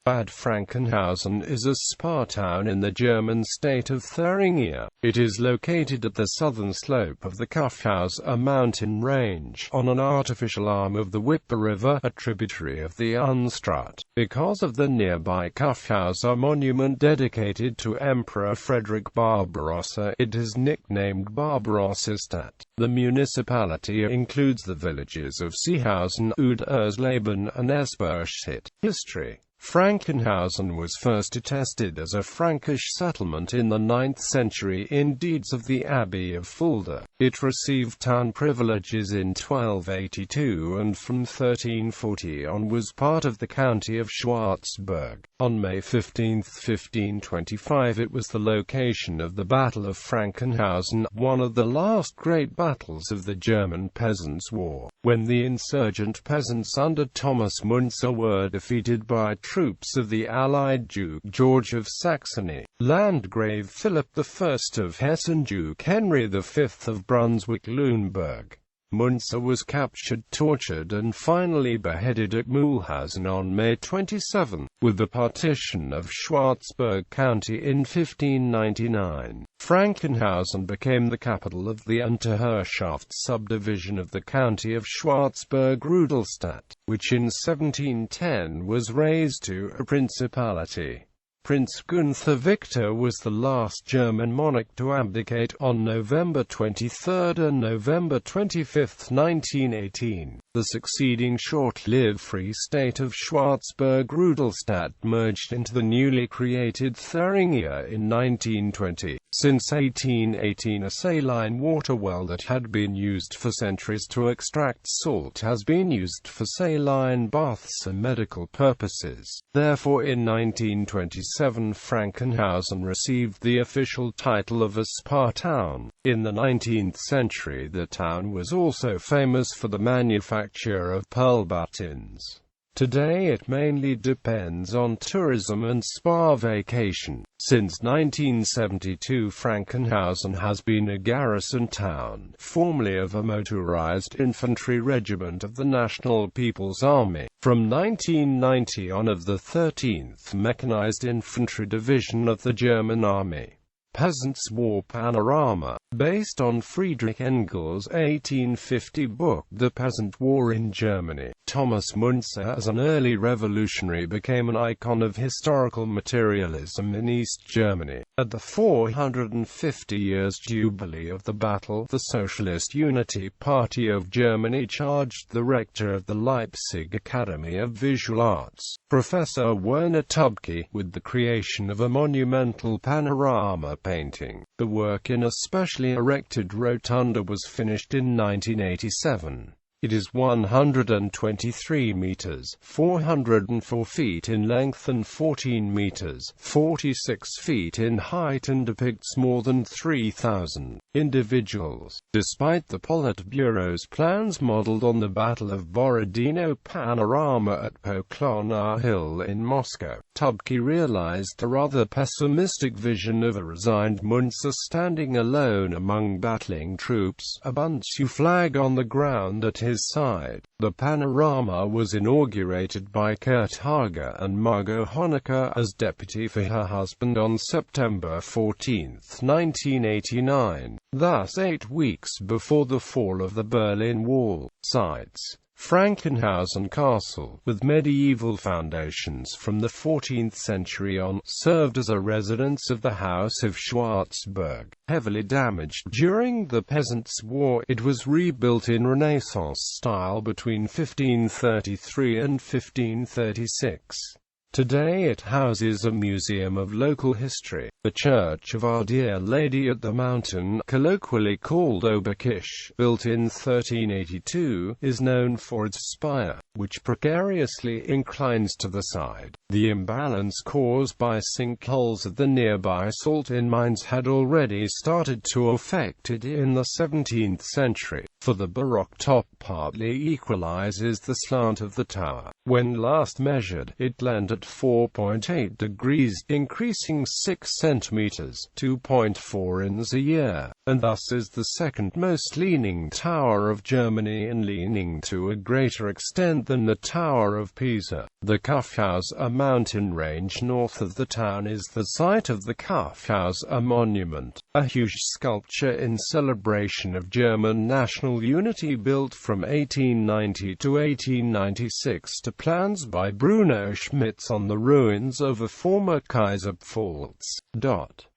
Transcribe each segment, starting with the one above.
Bad Frankenhausen is a spa town in the German state of Thuringia. It is located at the southern slope of the Kyffhäuser mountain range, on an artificial arm of the Wipper river, a tributary of the Unstrut. Because of the nearby Kyffhäuser monument dedicated to Emperor Frederick Barbarossa, it is nicknamed Barbarossastadt. The municipality includes the villages of Seehausen, Udersleben and Esperstedt. History. Frankenhausen was first attested as a Frankish settlement in the 9th century in deeds of the Abbey of Fulda. It received town privileges in 1282 and from 1340 on was part of the county of Schwarzburg. On May 15, 1525 it was the location of the Battle of Frankenhausen, one of the last great battles of the German Peasants' War, when the insurgent peasants under Thomas Müntzer were defeated by troops of the allied Duke George of Saxony, Landgrave Philip I of Hesse and Duke Henry V of Brunswick-Lüneburg. Müntzer was captured, tortured and finally beheaded at Mühlhausen on May 27, with the partition of Schwarzburg County in 1599. Frankenhausen became the capital of the Unterherrschaft subdivision of the county of Schwarzburg-Rudolstadt, which in 1710 was raised to a principality. Prince Gunther Victor was the last German monarch to abdicate on November 23 and November 25, 1918. The succeeding short-lived Free State of Schwarzburg-Rudolstadt merged into the newly created Thuringia in 1920. Since 1818 a saline water well that had been used for centuries to extract salt has been used for saline baths and medical purposes. Therefore in 1927 Frankenhausen received the official title of a spa town. In the 19th century the town was also famous for the manufacture of pearl buttons. Today it mainly depends on tourism and spa vacation. Since 1972 Frankenhausen has been a garrison town, formerly of a motorized infantry regiment of the National People's Army, from 1990 on of the 13th Mechanized Infantry Division of the German Army. Peasants' War Panorama, based on Friedrich Engel's 1850 book The Peasant War in Germany. Thomas Müntzer as an early revolutionary became an icon of historical materialism in East Germany. At the 450 years jubilee of the battle, the Socialist Unity Party of Germany charged the rector of the Leipzig Academy of Visual Arts, Professor Werner Tubke, with the creation of a monumental panorama painting. The work in a specially erected rotunda was finished in 1987. It is 123 meters, 404 feet in length and 14 meters, 46 feet in height and depicts more than 3,000 individuals. Despite the Politburo's plans modeled on the Battle of Borodino panorama at Poklona Hill in Moscow, Tubke realized a rather pessimistic vision of a resigned Müntzer standing alone among battling troops, a Bundschuh flag on the ground at his side. The panorama was inaugurated by Kurt Hager and Margot Honecker as deputy for her husband on September 14, 1989, thus 8 weeks before the fall of the Berlin Wall. Sites: Frankenhausen Castle, with medieval foundations from the 14th century on, served as a residence of the House of Schwarzburg. Heavily damaged during the Peasants' War, it was rebuilt in Renaissance style between 1533 and 1536. Today it houses a museum of local history. The Church of Our Dear Lady at the Mountain, colloquially called Oberkirch, built in 1382, is known for its spire, which precariously inclines to the side. The imbalance caused by sinkholes at the nearby salt-in mines had already started to affect it in the 17th century, for the Baroque top partly equalizes the slant of the tower. When last measured, it leant at 4.8 degrees, increasing 6 centimeters, 2.4 inches a year, and thus is the second most leaning tower of Germany and leaning to a greater extent than the Tower of Pisa. The Kyffhäuser mountain range north of the town is the site of the Kyffhäuser monument, a huge sculpture in celebration of German national unity built from 1890 to 1896 to plans by Bruno Schmitz on the ruins of a former Kaiserpfalz.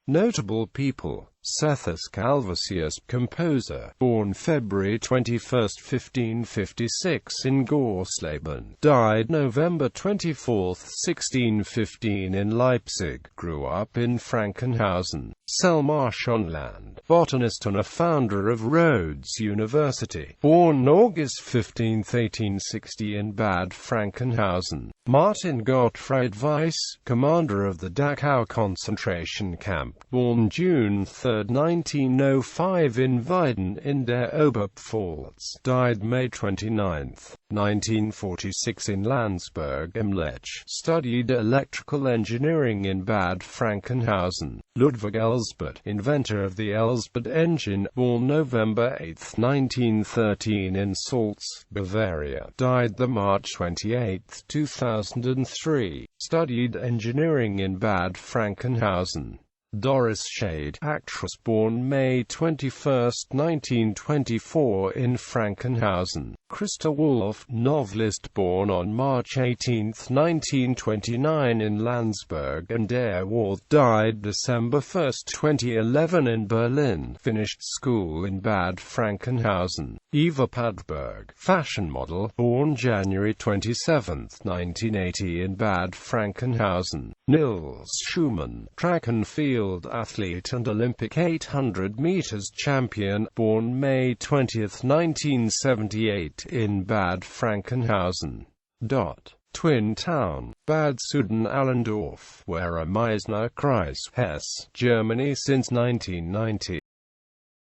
Notable people: Cetheus Calvisius, composer, born February 21, 1556 in Udersleben, died November 24, 1615 in Leipzig, grew up in Frankenhausen, Selmarschonland, botanist and a founder of Rhodes University, born August 15, 1860 in Bad Frankenhausen. Martin Gottfried Weiss, commander of the Dachau concentration camp, born June 3, 1905 in Weiden in der Oberpfalz, died May 29, 1946 in Landsberg im Lech, studied electrical engineering in Bad Frankenhausen. Ludwig Elsbett, inventor of the Elsbett engine, born November 8, 1913 in Salz, Bavaria, died March 28, 2003, studied engineering in Bad Frankenhausen. Doris Schade, actress, born May 21, 1924 in Frankenhausen. Christa Wolf, novelist, born on March 18, 1929 in Landsberg an der Warth, died December 1, 2011 in Berlin, finished school in Bad Frankenhausen. Eva Padberg, fashion model, born January 27, 1980 in Bad Frankenhausen. Nils Schumann, track and field athlete and Olympic 800 meters champion, born May 20, 1978 in Bad Frankenhausen. Twin town, Bad Sudan-Allendorf, where a Meisner Kreis, Hesse, Germany since 1990.